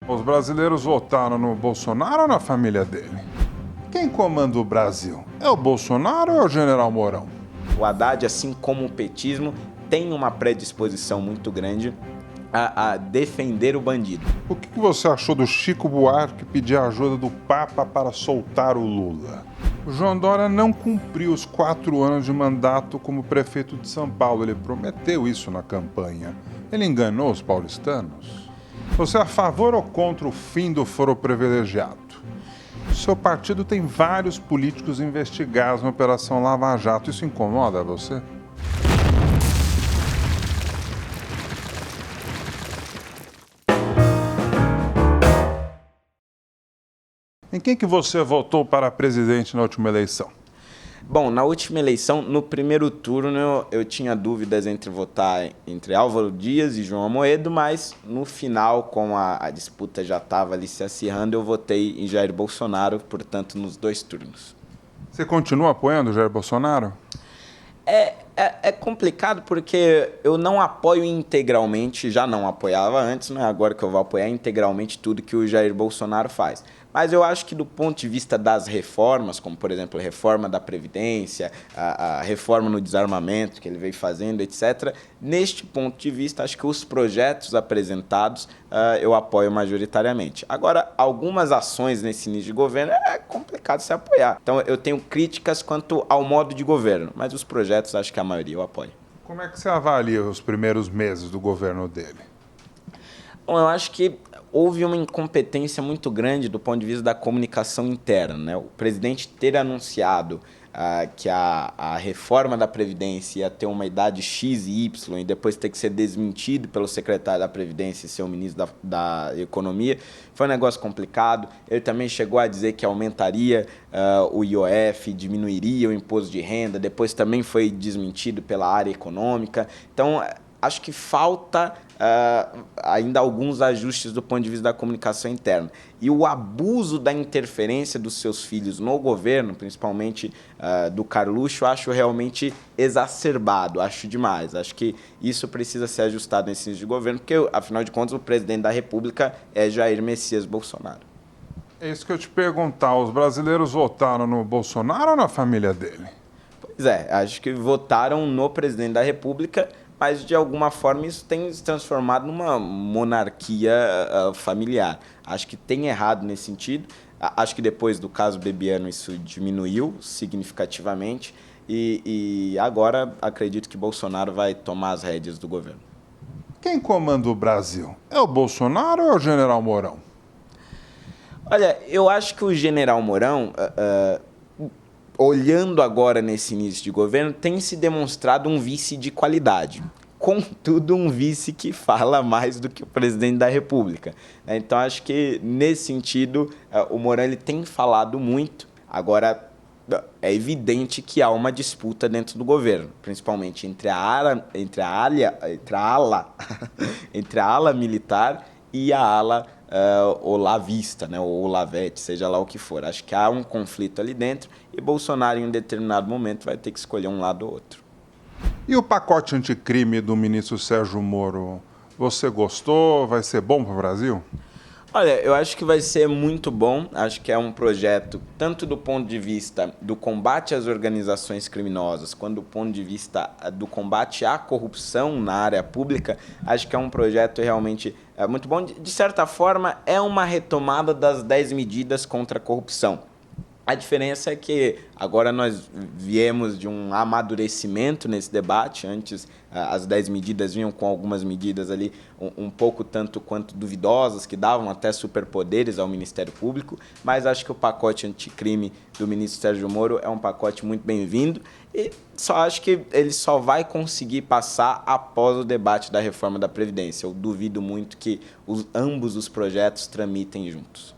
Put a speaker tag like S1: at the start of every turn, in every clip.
S1: Os brasileiros votaram no Bolsonaro ou na família dele? Quem comanda o Brasil? É o Bolsonaro ou é o general Mourão?
S2: O Haddad, assim como o petismo, tem uma predisposição muito grande a defender o bandido.
S1: O que você achou do Chico Buarque pedir a ajuda do Papa para soltar o Lula? O João Dória não cumpriu os 4 anos de mandato como prefeito de São Paulo. Ele prometeu isso na campanha. Ele enganou os paulistanos? Você é a favor ou contra o fim do foro privilegiado? Seu partido tem vários políticos investigados na Operação Lava Jato. Isso incomoda você? Em quem que você votou para presidente na última eleição?
S2: Bom, na última eleição, no primeiro turno, eu tinha dúvidas entre votar entre Álvaro Dias e João Amoedo, mas no final, como a disputa já estava ali se acirrando, eu votei em Jair Bolsonaro, portanto, nos 2 turnos.
S1: Você continua apoiando o Jair Bolsonaro?
S2: É complicado porque eu não apoio integralmente, já não apoiava antes, não é agora que eu vou apoiar integralmente tudo que o Jair Bolsonaro faz. Mas eu acho que do ponto de vista das reformas, como por exemplo a reforma da Previdência, a reforma no desarmamento que ele veio fazendo, etc., neste ponto de vista, acho que os projetos apresentados eu apoio majoritariamente. Agora, algumas ações nesse início de governo é complicado se apoiar. Então eu tenho críticas quanto ao modo de governo, mas os projetos acho que a maioria eu apoio.
S1: Como é que você avalia os primeiros meses do governo dele?
S2: Bom, eu acho que houve uma incompetência muito grande do ponto de vista da comunicação interna, né? O presidente ter anunciado que a reforma da Previdência ia ter uma idade X e Y e depois ter que ser desmentido pelo secretário da Previdência e ser o ministro da Economia, foi um negócio complicado. Ele também chegou a dizer que aumentaria o IOF, diminuiria o imposto de renda, depois também foi desmentido pela área econômica. Então, acho que falta ainda alguns ajustes do ponto de vista da comunicação interna. E o abuso da interferência dos seus filhos no governo, principalmente do Carluxo, acho realmente exacerbado, acho demais. Acho que isso precisa ser ajustado nesse início de governo, porque, afinal de contas, o presidente da República é Jair Messias Bolsonaro.
S1: É isso que eu te perguntar. Os brasileiros votaram no Bolsonaro ou na família dele?
S2: Pois é, acho que votaram no presidente da República, mas de alguma forma isso tem se transformado numa monarquia familiar. Acho que tem errado nesse sentido. Acho que depois do caso Bebiano isso diminuiu significativamente e agora acredito que Bolsonaro vai tomar as rédeas do governo.
S1: Quem comanda o Brasil? É o Bolsonaro ou é o general Mourão?
S2: Olha, eu acho que o general Mourão, olhando agora nesse início de governo, tem se demonstrado um vice de qualidade. Contudo, um vice que fala mais do que o presidente da República. Então, acho que, nesse sentido, o Mourão ele tem falado muito. Agora, é evidente que há uma disputa dentro do governo, principalmente entre a ala militar e a ala olavista, né, ou olavete, seja lá o que for. Acho que há um conflito ali dentro e Bolsonaro, em um determinado momento, vai ter que escolher um lado ou outro.
S1: E o pacote anticrime do ministro Sérgio Moro, você gostou? Vai ser bom para o Brasil?
S2: Olha, eu acho que vai ser muito bom. Acho que é um projeto, tanto do ponto de vista do combate às organizações criminosas, quanto do ponto de vista do combate à corrupção na área pública. Acho que é um projeto realmente muito bom. De certa forma, é uma retomada das 10 medidas contra a corrupção. A diferença é que agora nós viemos de um amadurecimento nesse debate. Antes, as 10 medidas vinham com algumas medidas ali um pouco tanto quanto duvidosas, que davam até superpoderes ao Ministério Público, mas acho que o pacote anticrime do ministro Sérgio Moro é um pacote muito bem-vindo e só acho que ele só vai conseguir passar após o debate da reforma da Previdência. Eu duvido muito que ambos os projetos tramitem juntos.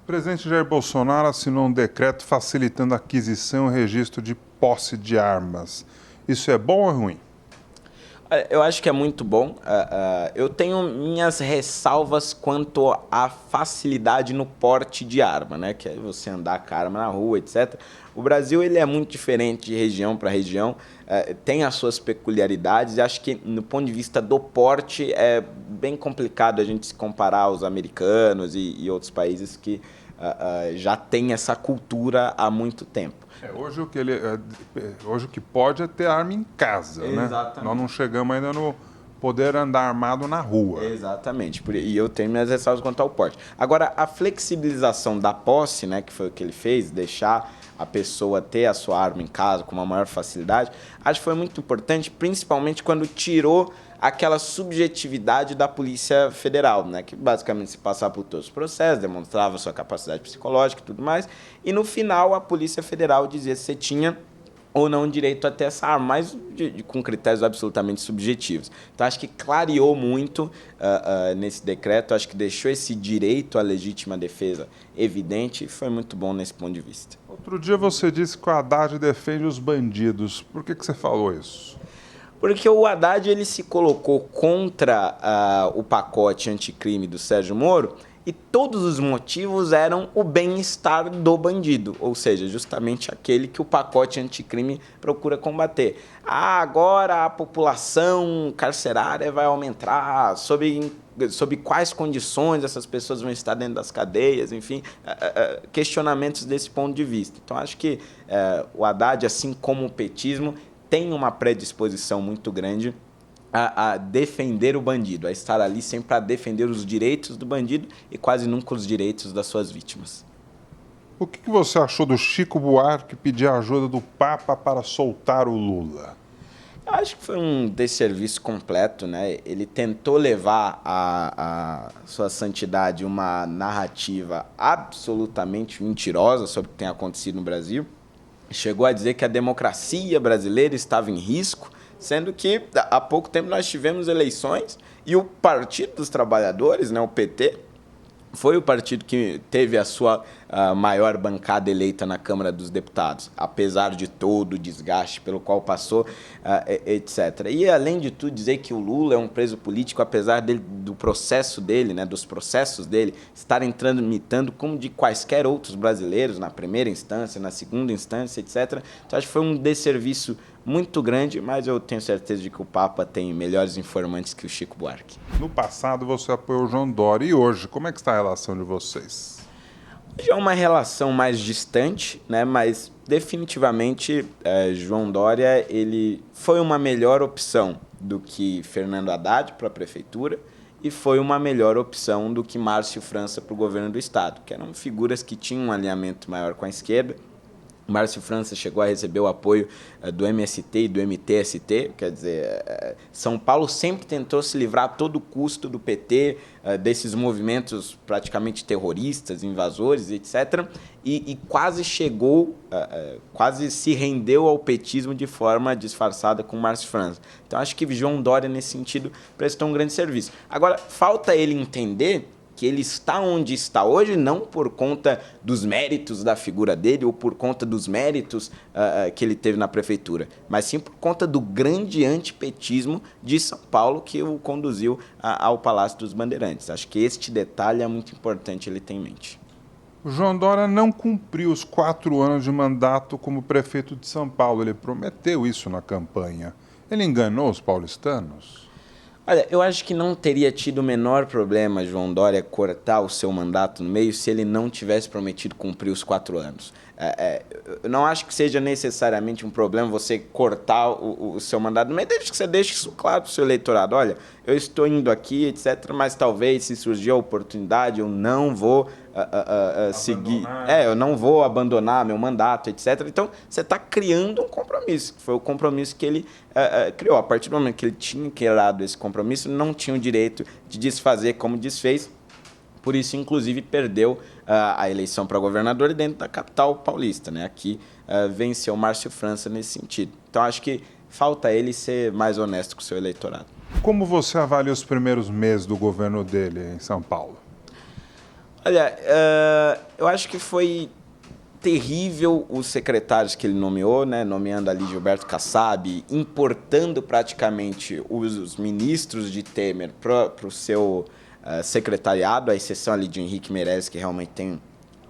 S1: O presidente Jair Bolsonaro assinou um decreto facilitando a aquisição e registro de posse de armas. Isso é bom ou é ruim?
S2: Eu acho que é muito bom. Eu tenho minhas ressalvas quanto à facilidade no porte de arma, né? Que é você andar com a arma na rua, etc. O Brasil ele é muito diferente de região para região, tem as suas peculiaridades, e acho que, no ponto de vista do porte, é bem complicado a gente se comparar aos americanos e outros países que já têm essa cultura há muito tempo.
S1: Hoje o que pode é ter arma em casa, né? Nós não chegamos ainda no poder andar armado na rua.
S2: Exatamente, e eu tenho minhas ressalvas quanto ao porte. Agora, a flexibilização da posse, né, que foi o que ele fez, deixar a pessoa ter a sua arma em casa com uma maior facilidade, acho que foi muito importante, principalmente quando tirou aquela subjetividade da Polícia Federal, né, que basicamente se passava por todos os processos, demonstrava sua capacidade psicológica e tudo mais, e no final a Polícia Federal dizia se você tinha ou não direito a ter essa arma, mas com critérios absolutamente subjetivos. Então, acho que clareou muito nesse decreto, acho que deixou esse direito à legítima defesa evidente e foi muito bom nesse ponto de vista.
S1: Outro dia você disse que o Haddad defende os bandidos. Por que você falou isso?
S2: Porque o Haddad ele se colocou contra o pacote anticrime do Sérgio Moro, e todos os motivos eram o bem-estar do bandido, ou seja, justamente aquele que o pacote anticrime procura combater. Agora a população carcerária vai aumentar, sob quais condições essas pessoas vão estar dentro das cadeias, enfim, questionamentos desse ponto de vista. Então, acho que o Haddad, assim como o petismo, tem uma predisposição muito grande a defender o bandido, a estar ali sempre para defender os direitos do bandido e quase nunca os direitos das suas vítimas.
S1: O que você achou do Chico Buarque pedir a ajuda do Papa para soltar o Lula?
S2: Eu acho que foi um desserviço completo, né? Ele tentou levar a sua santidade uma narrativa absolutamente mentirosa sobre o que tem acontecido no Brasil. Chegou a dizer que a democracia brasileira estava em risco, sendo que há pouco tempo nós tivemos eleições e o Partido dos Trabalhadores, né, o PT, foi o partido que teve a sua maior bancada eleita na Câmara dos Deputados, apesar de todo o desgaste pelo qual passou, etc. E, além de tudo, dizer que o Lula é um preso político, apesar do processo dele, né, dos processos dele, estarem tramitando como de quaisquer outros brasileiros, na primeira instância, na segunda instância, etc. Então, acho que foi um desserviço muito grande, mas eu tenho certeza de que o Papa tem melhores informantes que o Chico Buarque.
S1: No passado você apoiou o João Dória, e hoje, como é que está a relação de vocês?
S2: Hoje é uma relação mais distante, né? Mas definitivamente João Dória ele foi uma melhor opção do que Fernando Haddad para a prefeitura e foi uma melhor opção do que Márcio França para o governo do estado, que eram figuras que tinham um alinhamento maior com a esquerda. Márcio França chegou a receber o apoio do MST e do MTST, quer dizer, São Paulo sempre tentou se livrar a todo custo do PT, desses movimentos praticamente terroristas, invasores, etc., e quase chegou, quase se rendeu ao petismo de forma disfarçada com Márcio França. Então, acho que João Dória, nesse sentido, prestou um grande serviço. Agora, falta ele entender que ele está onde está hoje, não por conta dos méritos da figura dele ou por conta dos méritos que ele teve na prefeitura, mas sim por conta do grande antipetismo de São Paulo que o conduziu ao Palácio dos Bandeirantes. Acho que este detalhe é muito importante ele ter em mente.
S1: O João Dória não cumpriu os 4 anos de mandato como prefeito de São Paulo. Ele prometeu isso na campanha. Ele enganou os paulistanos?
S2: Olha, eu acho que não teria tido o menor problema João Dória cortar o seu mandato no meio se ele não tivesse prometido cumprir os 4 anos. Eu não acho que seja necessariamente um problema você cortar o seu mandato no meio, desde que você deixe isso claro para o seu eleitorado. Olha, eu estou indo aqui, etc., mas talvez, se surgir a oportunidade, eu não vou seguir. Eu não vou abandonar meu mandato, etc. Então, você está criando um compromisso, que foi o compromisso que ele criou. A partir do momento que ele tinha criado esse compromisso, não tinha o direito de desfazer como desfez. Por isso, inclusive, perdeu a eleição para governador dentro da capital paulista, né? Aqui venceu Márcio França nesse sentido. Então, acho que falta ele ser mais honesto com o seu eleitorado.
S1: Como você avalia os primeiros meses do governo dele em São Paulo?
S2: Olha, eu acho que foi terrível os secretários que ele nomeou, né? Nomeando ali Gilberto Kassab, importando praticamente os ministros de Temer para o seu secretariado, à exceção ali de Henrique Meirelles, que realmente tem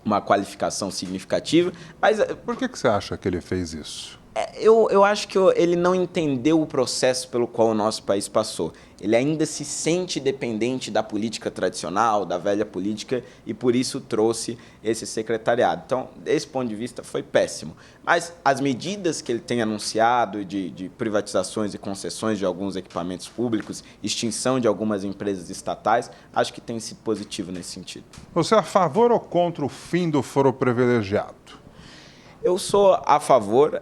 S2: uma qualificação significativa, mas
S1: Por que você acha que ele fez isso?
S2: eu acho que ele não entendeu o processo pelo qual o nosso país passou. Ele ainda se sente dependente da política tradicional, da velha política, e por isso trouxe esse secretariado. Então, desse ponto de vista, foi péssimo. Mas as medidas que ele tem anunciado de privatizações e concessões de alguns equipamentos públicos, extinção de algumas empresas estatais, acho que tem sido positivo nesse sentido.
S1: Você é a favor ou contra o fim do foro privilegiado?
S2: Eu sou a favor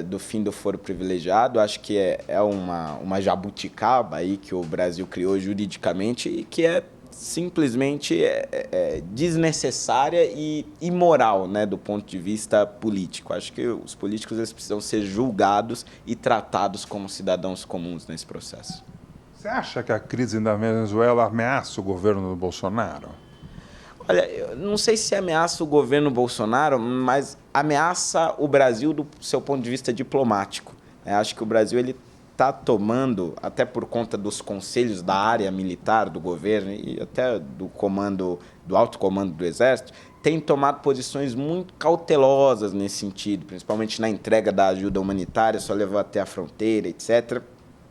S2: do fim do foro privilegiado, acho que é uma jabuticaba aí que o Brasil criou juridicamente e que é simplesmente desnecessária e imoral, né, do ponto de vista político. Acho que os políticos eles precisam ser julgados e tratados como cidadãos comuns nesse processo.
S1: Você acha que a crise da Venezuela ameaça o governo do Bolsonaro?
S2: Olha, eu não sei se ameaça o governo Bolsonaro, mas ameaça o Brasil do seu ponto de vista diplomático. Acho que o Brasil está tomando, até por conta dos conselhos da área militar do governo e até do alto comando do Exército, tem tomado posições muito cautelosas nesse sentido, principalmente na entrega da ajuda humanitária, só levou até a fronteira, etc.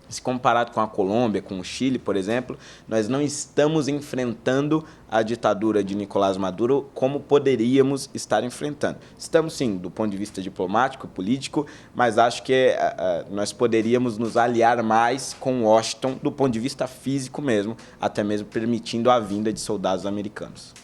S2: Se comparado com a Colômbia, com o Chile, por exemplo, nós não estamos enfrentando a ditadura de Nicolás Maduro como poderíamos estar enfrentando. Estamos, sim, do ponto de vista diplomático, político, mas acho que nós poderíamos nos aliar mais com Washington do ponto de vista físico mesmo, até mesmo permitindo a vinda de soldados americanos.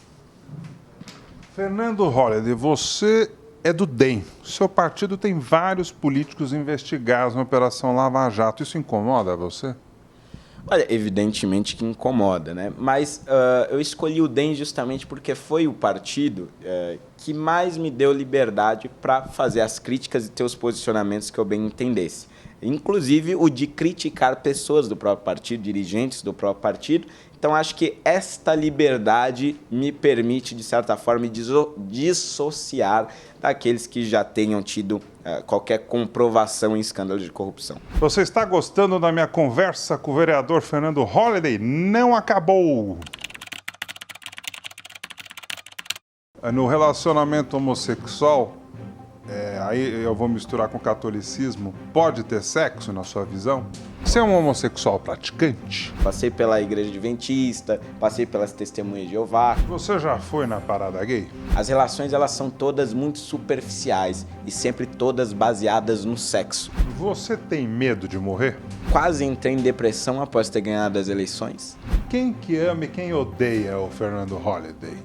S1: Fernando Holliday, você é do DEM. Seu partido tem vários políticos investigados na Operação Lava Jato. Isso incomoda você?
S2: Olha, evidentemente que incomoda, né? Mas eu escolhi o DEM justamente porque foi o partido que mais me deu liberdade para fazer as críticas e ter os posicionamentos que eu bem entendesse. Inclusive o de criticar pessoas do próprio partido, dirigentes do próprio partido. Então, acho que esta liberdade me permite, de certa forma, dissociar daqueles que já tenham tido qualquer comprovação em escândalo de corrupção.
S1: Você está gostando da minha conversa com o vereador Fernando Holliday? Não acabou! No relacionamento homossexual, aí eu vou misturar com o catolicismo, pode ter sexo na sua visão? Você é um homossexual praticante?
S2: Passei pela igreja adventista, passei pelas testemunhas de Jeová.
S1: Você já foi na parada gay?
S2: As relações elas são todas muito superficiais e sempre todas baseadas no sexo.
S1: Você tem medo de morrer?
S2: Quase entrei em depressão após ter ganhado as eleições.
S1: Quem que ama e quem odeia o Fernando Holliday?